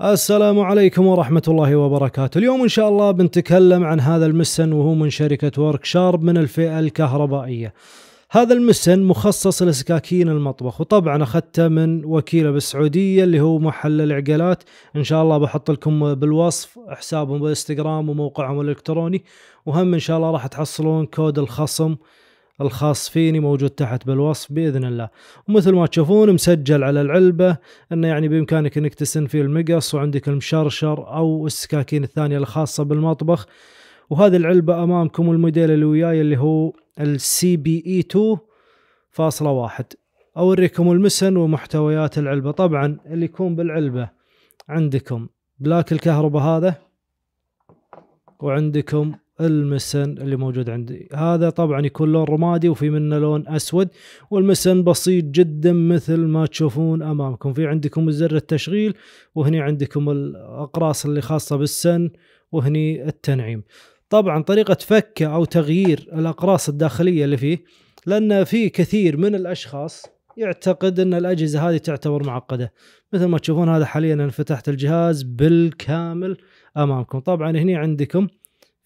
السلام عليكم ورحمة الله وبركاته. اليوم إن شاء الله بنتكلم عن هذا المسن، وهو من شركة ورك شارب من الفئة الكهربائية. هذا المسن مخصص لسكاكين المطبخ، وطبعا أخذته من وكيله بالسعودية اللي هو محل العقالات. إن شاء الله بحط لكم بالوصف حسابهم بالإنستغرام وموقعهم الإلكتروني، وهم إن شاء الله راح تحصلون كود الخصم الخاص فيني موجود تحت بالوصف بإذن الله. ومثل ما تشوفون مسجل على العلبة أنه يعني بإمكانك أنك تسن فيه المقص، وعندك المشرشر أو السكاكين الثانية الخاصة بالمطبخ. وهذه العلبة أمامكم، والموديل اللي وياي اللي هو CBE 2.1. أوريكم المسن ومحتويات العلبة. طبعا اللي يكون بالعلبة عندكم بلاك الكهرباء هذا، وعندكم المسن اللي موجود عندي هذا طبعا يكون لون رمادي وفي منه لون أسود. والمسن بسيط جدا مثل ما تشوفون أمامكم. في عندكم زر التشغيل، وهني عندكم الأقراص اللي خاصة بالسن، وهني التنعيم. طبعا طريقة فك أو تغيير الأقراص الداخلية اللي فيه، لأن في كثير من الأشخاص يعتقد أن الأجهزة هذه تعتبر معقدة. مثل ما تشوفون هذا حاليا أنا فتحت الجهاز بالكامل أمامكم. طبعا هني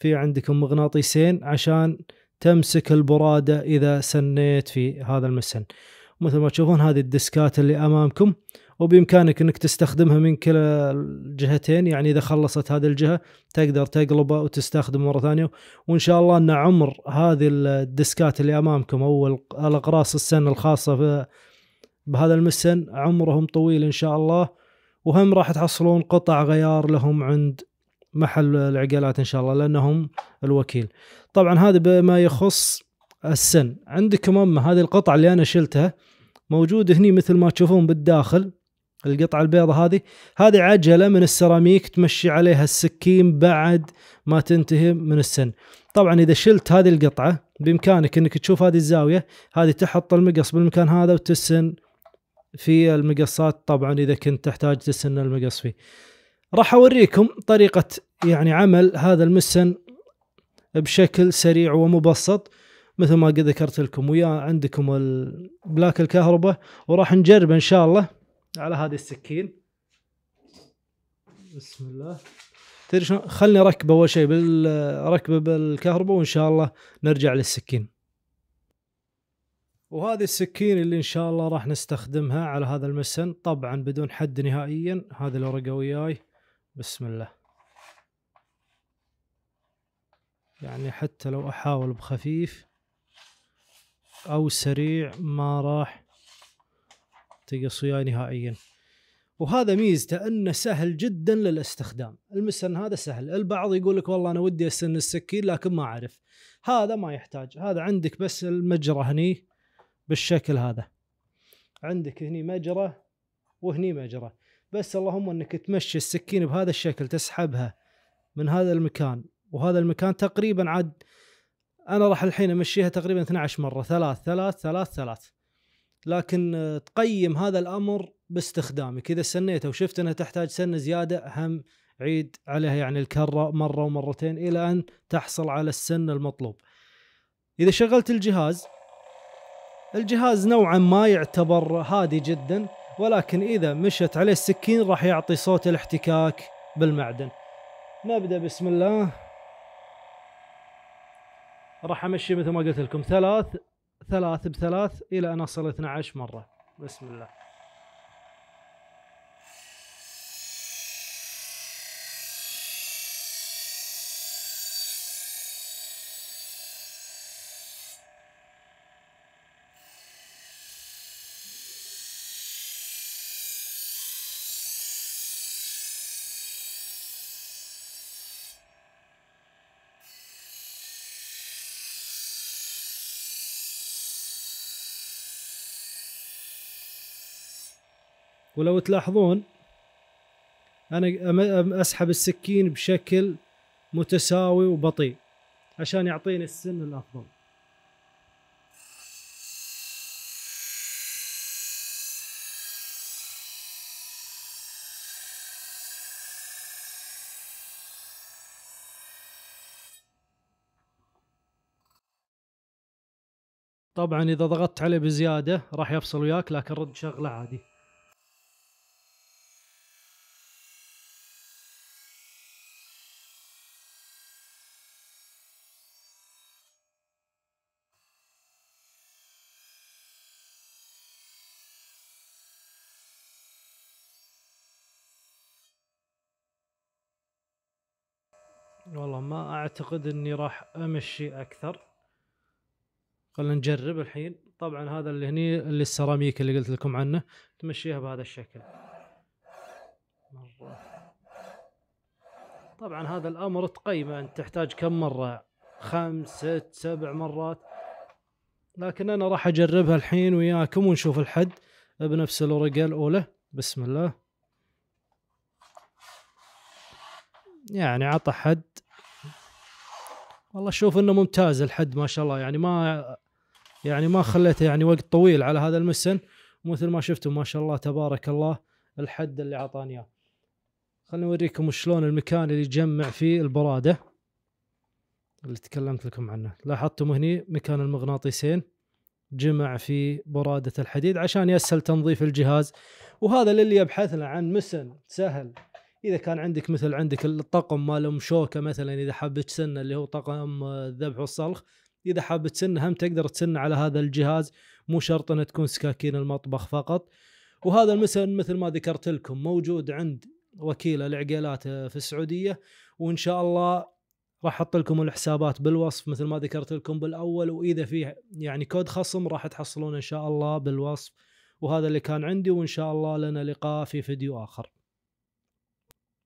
عندكم مغناطيسين عشان تمسك البرادة إذا سنيت في هذا المسن. مثل ما تشوفون هذه الديسكات اللي أمامكم، وبإمكانك أنك تستخدمها من كلا الجهتين. يعني إذا خلصت هذه الجهة تقدر تقلبها وتستخدم مرة ثانية. وإن شاء الله أن عمر هذه الديسكات اللي أمامكم أو الأقراص السن الخاصة بهذا المسن عمرهم طويل إن شاء الله. وهم راح تحصلون قطع غيار لهم عند محل العقالات إن شاء الله، لأنهم الوكيل. طبعا هذا بما يخص السن. عندكم أما هذه القطعة اللي أنا شلتها موجود هني مثل ما تشوفون بالداخل، القطعة البيضة هذه عجلة من السيراميك تمشي عليها السكين بعد ما تنتهي من السن. طبعا إذا شلت هذه القطعة بإمكانك أنك تشوف هذه الزاوية هذه، تحط المقص بالمكان هذا وتسن في المقصات. طبعا إذا كنت تحتاج تسن المقص فيه، راح أوريكم طريقة يعني عمل هذا المسن بشكل سريع ومبسط مثل ما قد ذكرت لكم. ويا عندكم البلاك الكهرباء، وراح نجرب إن شاء الله على هذه السكين. بسم الله. تدري شلون؟ خلني أركب أول شيء ركبه بالكهرباء، وإن شاء الله نرجع للسكين. وهذه السكين اللي إن شاء الله راح نستخدمها على هذا المسن، طبعا بدون حد نهائيا. هذه الورقة وياي. بسم الله. يعني حتى لو أحاول بخفيف أو سريع ما راح تقص وياي نهائيا. وهذا ميزته أنه سهل جدا للاستخدام. المسن هذا سهل. البعض يقول لك والله أنا ودي أسن السكين لكن ما أعرف. هذا ما يحتاج. هذا عندك بس المجرى هني بالشكل هذا، عندك هني مجرى وهني مجرى بس. اللهم أنك تمشي السكين بهذا الشكل، تسحبها من هذا المكان وهذا المكان تقريبا. عاد أنا راح الحين أمشيها تقريبا 12 مرة، 3 لكن تقيم هذا الأمر باستخدامك. إذا سنيته وشفت أنها تحتاج سن زيادة، هم عيد عليها يعني الكرة مرة ومرتين إلى أن تحصل على السن المطلوب. إذا شغلت الجهاز نوعا ما يعتبر هادي جدا، ولكن إذا مشت عليه السكين راح يعطي صوت الاحتكاك بالمعدن. نبدأ. بسم الله. راح أمشي مثل ما قلت لكم 3 إلى أن أصل 12 مرة. بسم الله. ولو تلاحظون أنا أسحب السكين بشكل متساوي وبطيء عشان يعطيني السن الأفضل. طبعا إذا ضغطت عليه بزيادة راح يفصل وياك، لكن رد شغله عادي. والله ما اعتقد اني راح امشي اكثر. خلينا نجرب الحين. طبعا هذا اللي هني اللي السيراميك اللي قلت لكم عنه، تمشيها بهذا الشكل مرة. طبعا هذا الامر تقيمه، انت تحتاج كم مره، 5 6 7 مرات، لكن انا راح اجربها الحين وياكم ونشوف الحد بنفس الورقه الاولى. بسم الله. يعني عطى حد، والله شوف انه ممتاز الحد ما شاء الله، يعني ما خليته يعني وقت طويل على هذا المسن، مثل ما شفتم ما شاء الله تبارك الله الحد اللي عطاني اياه. خليني اوريكم شلون المكان اللي يجمع فيه البراده اللي تكلمت لكم عنه. لاحظتم هني مكان المغناطيسين جمع في برادة الحديد عشان يسهل تنظيف الجهاز. وهذا للي يبحثنا عن مسن سهل. إذا كان عندك مثل عندك الطقم مال أم شوكة مثلا، إذا حاب تسنه اللي هو طقم الذبح والصلخ، إذا حاب تسنه هم تقدر تسنه على هذا الجهاز، مو شرط أن تكون سكاكين المطبخ فقط. وهذا المسن مثل ما ذكرت لكم موجود عند وكيل العقيلات في السعودية، وإن شاء الله راح احط لكم الحسابات بالوصف مثل ما ذكرت لكم بالاول، واذا فيه يعني كود خصم راح تحصلون ان شاء الله بالوصف. وهذا اللي كان عندي، وان شاء الله لنا لقاء في فيديو اخر.